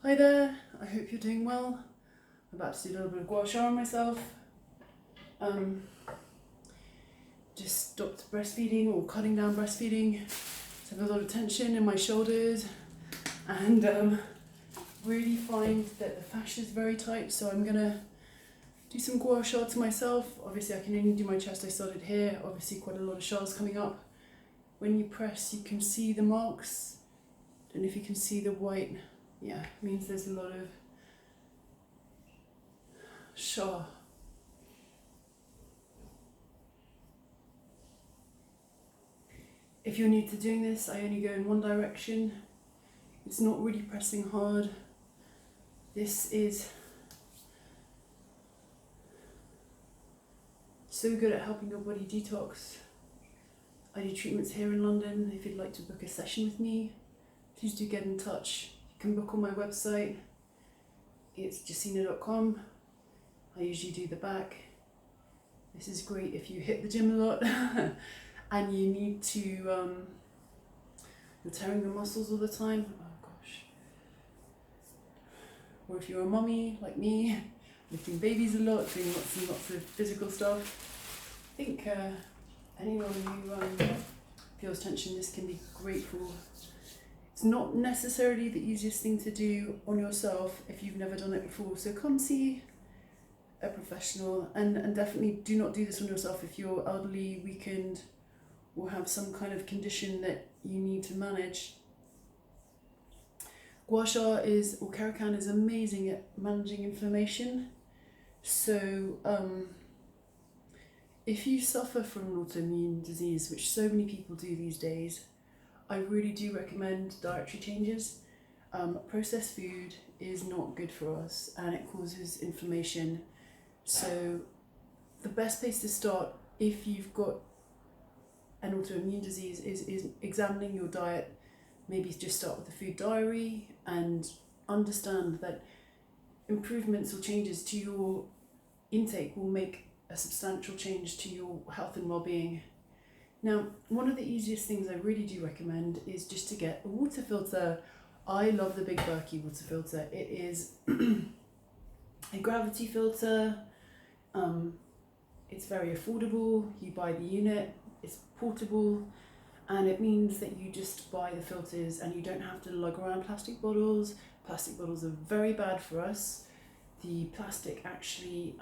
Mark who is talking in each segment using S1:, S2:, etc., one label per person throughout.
S1: Hi there, I hope you're doing well. I'm about to do a little bit of gua sha on myself. Just stopped breastfeeding or cutting down breastfeeding. So I have a lot of tension in my shoulders and really find that the fascia is very tight, so I'm gonna do some gua sha to myself. Obviously I can only do my chest, I started here, obviously quite a lot of shas coming up. When you press you can see the marks, and if you can see the white, yeah, it means there's a lot of sha. If you're new to doing this, I only go in one direction. It's not really pressing hard. This is so good at helping your body detox. I do treatments here in London. If you'd like to book a session with me, please do get in touch. You can book on my website. It's jacina.com. I usually do the back. This is great if you hit the gym a lot and you need to, you're tearing the muscles all the time. Oh gosh. Or if you're a mummy like me, lifting babies a lot, doing lots and lots of physical stuff. I think anyone who feels tension, this can be great for. It's not necessarily the easiest thing to do on yourself if you've never done it before, so come see a professional, and definitely do not do this on yourself if you're elderly, weakened, or have some kind of condition that you need to manage. Gua sha or kerokan is amazing at managing inflammation. So if you suffer from an autoimmune disease, which so many people do these days, I really do recommend dietary changes. Processed food is not good for us and it causes inflammation. So the best place to start if you've got an autoimmune disease is examining your diet. Maybe just start with a food diary and understand that improvements or changes to your intake will make a substantial change to your health and well-being. Now, one of the easiest things I really do recommend is just to get a water filter. I love the Big Berkey water filter. It is a gravity filter. It's very affordable. You buy the unit, it's portable, and it means that you just buy the filters and you don't have to lug around plastic bottles. Plastic bottles are very bad for us. The plastic actually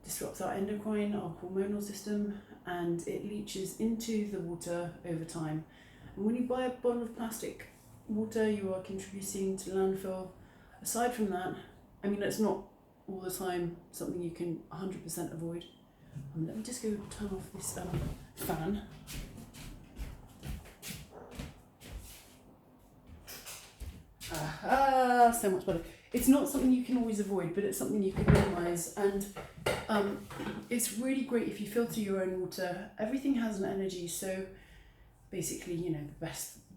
S1: disrupts our endocrine, our hormonal system, and it leaches into the water over time. And when you buy a bottle of plastic water, you are contributing to landfill. Aside from that, I mean, it's not all the time something you can 100% avoid. Let me just go turn off this fan. So much better. It's not something you can always avoid, but it's something you can minimise, and it's really great if you filter your own water. Everything has an energy, so basically, you know,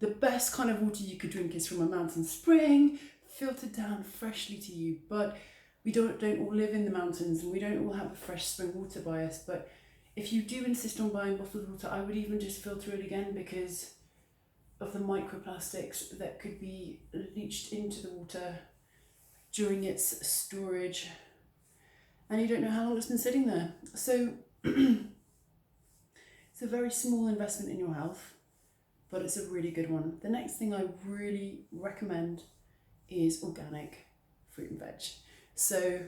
S1: the best kind of water you could drink is from a mountain spring, filtered down freshly to you. But we don't all live in the mountains, and we don't all have a fresh spring water by us. But if you do insist on buying bottled water, I would even just filter it again because of the microplastics that could be leached into the water during its storage, and you don't know how long it's been sitting there. So it's a very small investment in your health, but it's a really good one. The next thing I really recommend is organic fruit and veg. So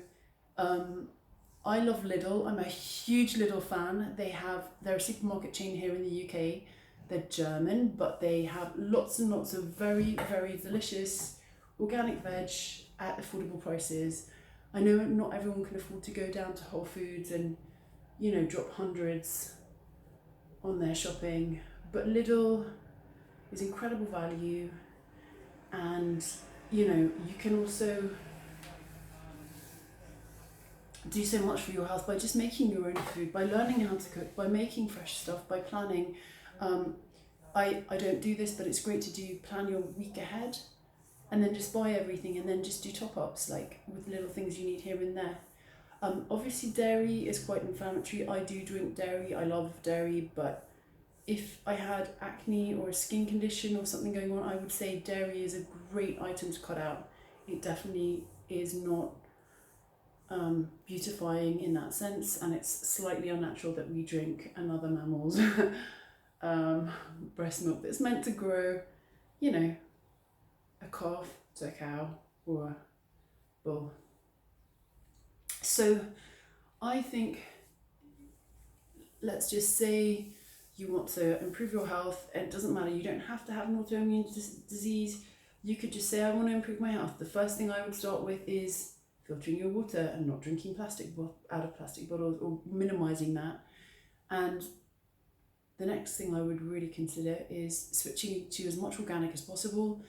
S1: I love Lidl. I'm a huge Lidl fan. They're a supermarket chain here in the UK. They're German, but they have lots and lots of very, very delicious organic veg at affordable prices. I know not everyone can afford to go down to Whole Foods and, you know, drop hundreds on their shopping, but Lidl is incredible value, and, you know, you can also do so much for your health by just making your own food, by learning how to cook, by making fresh stuff, by planning. I don't do this, but it's great to plan your week ahead and then just buy everything and then just do top-ups, like with little things you need here and there. Obviously dairy is quite inflammatory. I do drink dairy, I love dairy, but if I had acne or a skin condition or something going on, I would say dairy is a great item to cut out. It definitely is not beautifying in that sense, and it's slightly unnatural that we drink another mammal's breast milk that's meant to grow, you know, a calf to a cow or a bull. So I think, let's just say you want to improve your health, and it doesn't matter, you don't have to have an autoimmune disease. You could just say, I want to improve my health. The first thing I would start with is filtering your water and not drinking out of plastic bottles, or minimizing that. And the next thing I would really consider is switching to as much organic as possible.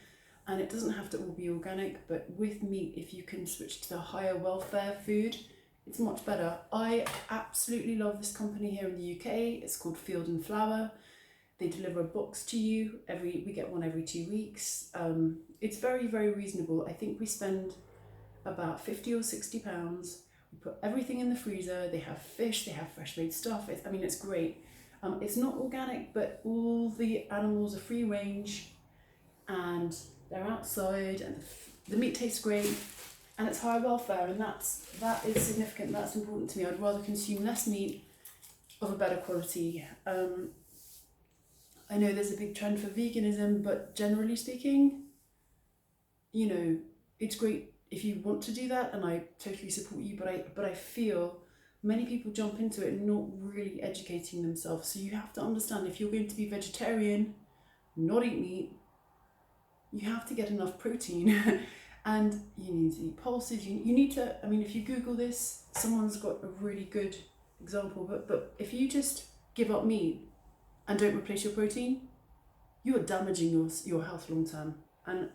S1: And it doesn't have to all be organic, but with meat, if you can switch to the higher welfare food, it's much better. I absolutely love this company here in the UK. It's called Field and Flower. They deliver a box to you. We get one every 2 weeks. It's very, very reasonable. I think we spend about £50 or £60. We put everything in the freezer. They have fish, they have fresh made stuff. It's great. It's not organic, but all the animals are free range and they're outside, and the meat tastes great, and it's high welfare, and that is significant. That's important to me. I'd rather consume less meat of a better quality. I know there's a big trend for veganism, but generally speaking, you know, it's great if you want to do that, and I totally support you, but I feel many people jump into it not really educating themselves. So you have to understand, if you're going to be vegetarian, not eat meat, you have to get enough protein and you need to eat pulses. You need to, I mean, if you Google this, someone's got a really good example, but if you just give up meat and don't replace your protein, you are damaging your health long term. And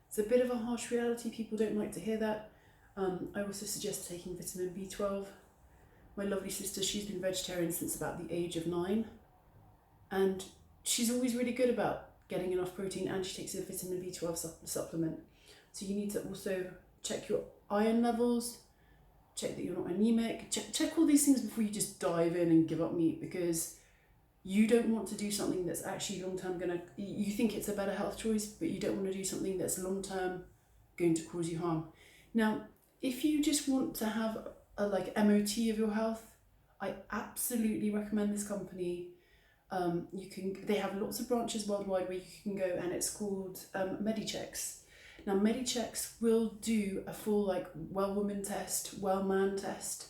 S1: it's a bit of a harsh reality. People don't like to hear that. I also suggest taking vitamin B12. My lovely sister, she's been vegetarian since about the age of 9, and she's always really good about getting enough protein, and she takes a vitamin B12 supplement. So you need to also check your iron levels, check that you're not anemic, check all these things before you just dive in and give up meat, because you don't want to do something that's actually long-term you think it's a better health choice, but you don't want to do something that's long-term going to cause you harm. Now, if you just want to have a MOT of your health, I absolutely recommend this company. They have lots of branches worldwide where you can go, and it's called medichecks. Now, medichecks will do a full well woman test, well man test.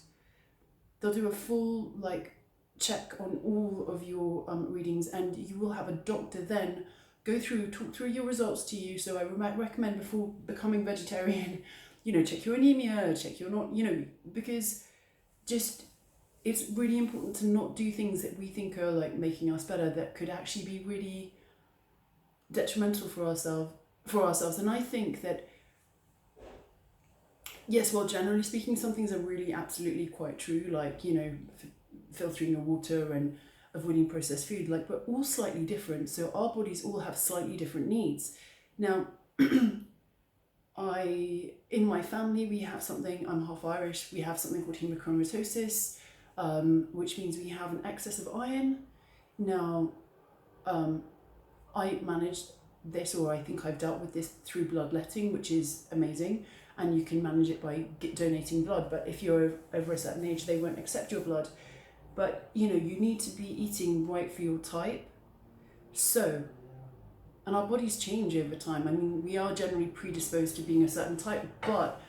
S1: They'll do a full check on all of your readings, and you will have a doctor then talk through your results to you. So I recommend, before becoming vegetarian, check your anemia, check your because it's really important to not do things that we think are making us better, that could actually be really detrimental for ourselves. And I think that, yes, well, generally speaking, some things are really absolutely quite true, filtering your water and avoiding processed food, but all slightly different. So our bodies all have slightly different needs. Now, in my family, we have something, I'm half Irish, we have something called hemochromatosis, which means we have an excess of iron. Now, I managed this, or I think I've dealt with this through bloodletting, which is amazing, and you can manage it by donating blood, but if you're over a certain age, they won't accept your blood. But you need to be eating right for your type. So, and our bodies change over time. I mean, we are generally predisposed to being a certain type, but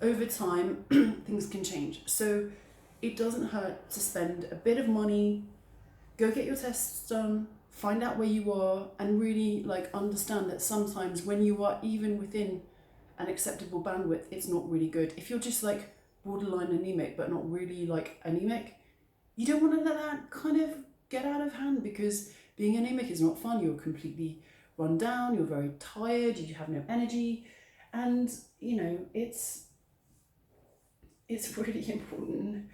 S1: over time, things can change. So it doesn't hurt to spend a bit of money, go get your tests done, find out where you are, and really understand that sometimes when you are even within an acceptable bandwidth, it's not really good. If you're just borderline anemic, but not really anemic, you don't want to let that kind of get out of hand, because being anemic is not fun. You're completely run down, you're very tired, you have no energy, and it's really important.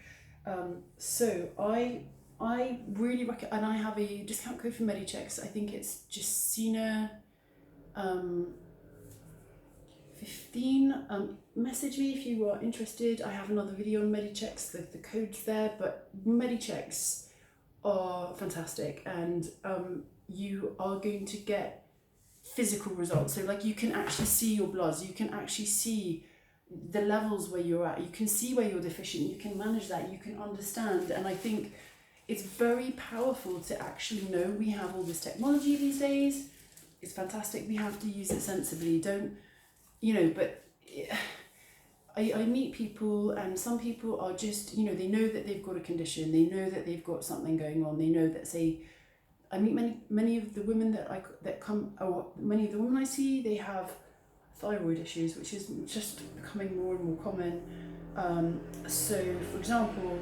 S1: So I really recommend, and I have a discount code for medichecks. I think it's Justina 15. Message me if you are interested. I have another video on medichecks. The code's there, but medichecks are fantastic, and you are going to get physical results. So like you can actually see your bloods, you can actually see the levels where you're at, you can see where you're deficient, you can manage that, you can understand. And I think it's very powerful to actually know we have all this technology these days. It's fantastic, we have to use it sensibly, don't, you know, but I meet people, and some people are just, you know, they know that they've got a condition, they know that they've got something going on, they know that, say, I meet many of the women that come, or many of the women I see, they have thyroid issues, which is just becoming more and more common. So, for example,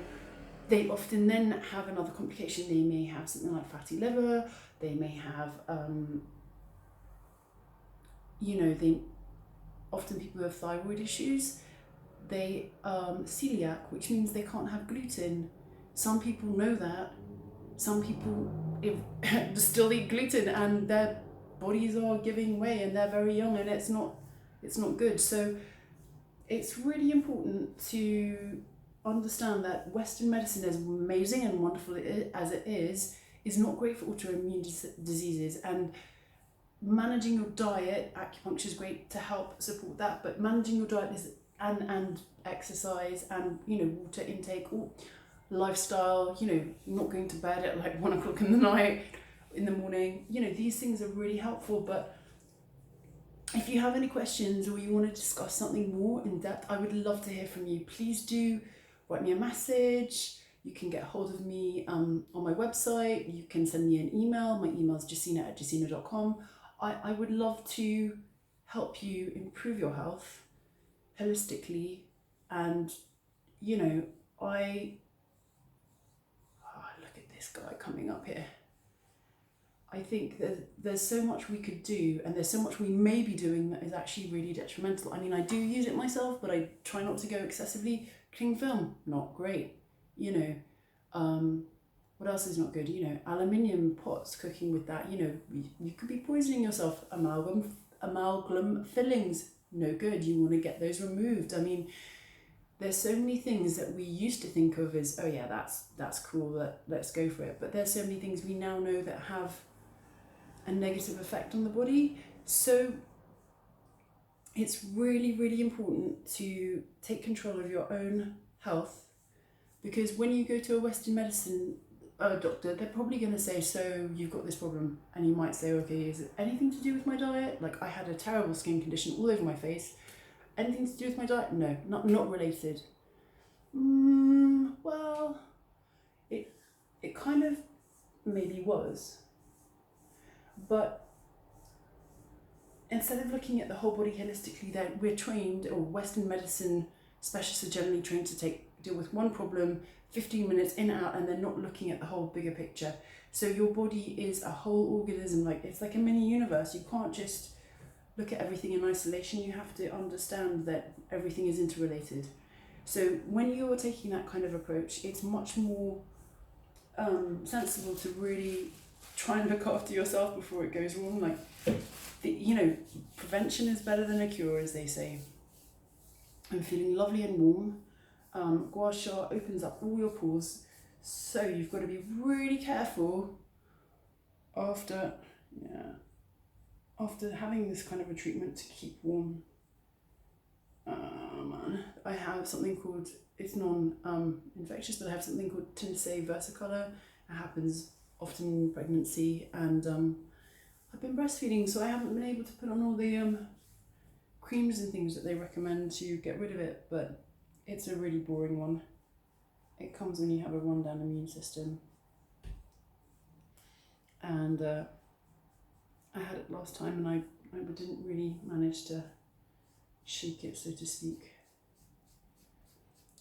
S1: they often then have another complication. They may have something like fatty liver. They may have, you know, often people who have thyroid issues, they celiac, which means they can't have gluten. Some people know that. Some people still eat gluten, and their bodies are giving way, and they're very young, and it's not good. So it's really important to understand that Western medicine, as amazing and wonderful as it is not great for autoimmune diseases. And managing your diet, acupuncture is great to help support that, but managing your diet is and exercise, and, you know, water intake, or lifestyle, you know, not going to bed at like 1 o'clock in the night, in the morning, you know, these things are really helpful. But if you have any questions, or you want to discuss something more in depth, I would love to hear from you. Please do write me a message. You can get hold of me on my website. You can send me an email. My email is jacina@jacina.com. I would love to help you improve your health holistically. And, you know, look at this guy coming up here. I think that there's so much we could do, and there's so much we may be doing that is actually really detrimental. I mean, I do use it myself, but I try not to go excessively. Cling film, not great. You know, what else is not good? You know, aluminium pots, cooking with that, you know, you could be poisoning yourself. Amalgam fillings, no good. You want to get those removed. I mean, there's so many things that we used to think of as, oh yeah, that's cool, let's go for it. But there's so many things we now know that have a negative effect on the body. So it's really, really important to take control of your own health, because when you go to a Western medicine doctor, they're probably going to say, so you've got this problem, and you might say, okay, is it anything to do with my diet? Like, I had a terrible skin condition all over my face. Anything to do with my diet? No, not related. Well, it kind of maybe was, but instead of looking at the whole body holistically, that we're trained, or Western medicine specialists are generally trained to deal with one problem, 15 minutes in and out, and they're not looking at the whole bigger picture. So your body is a whole organism, like it's like a mini universe. You can't just look at everything in isolation. You have to understand that everything is interrelated. So when you're taking that kind of approach, it's much more sensible to really try and look after yourself before it goes wrong. Like, you know, prevention is better than a cure, as they say. I'm feeling lovely and warm. Gua sha opens up all your pores, so you've got to be really careful after having this kind of a treatment to keep warm. Man, I have something called, it's non-infectious, but I have something called Tinsei versicolor. It happens often in pregnancy, and I've been breastfeeding, so I haven't been able to put on all the creams and things that they recommend to get rid of it, but it's a really boring one. It comes when you have a run-down immune system. And I had it last time, and I didn't really manage to shake it, so to speak.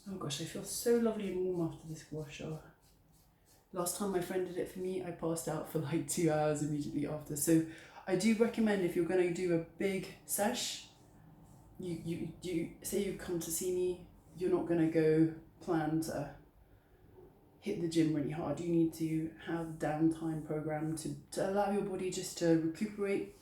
S1: Oh gosh, I feel so lovely and warm after this gua sha. Last time my friend did it for me, I passed out for like 2 hours immediately after. So I do recommend, if you're going to do a big sesh, you say you come to see me, you're not going to go plan to hit the gym really hard. You need to have downtime program to allow your body just to recuperate.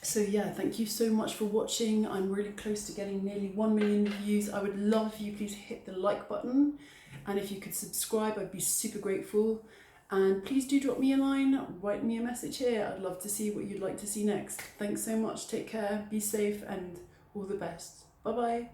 S1: So yeah, thank you so much for watching. I'm really close to getting nearly 1 million views. I would love if you please hit the like button And if you could subscribe, I'd be super grateful. And please do drop me a line, write me a message here. I'd love to see what you'd like to see next. Thanks so much. Take care, be safe, and all the best. Bye bye.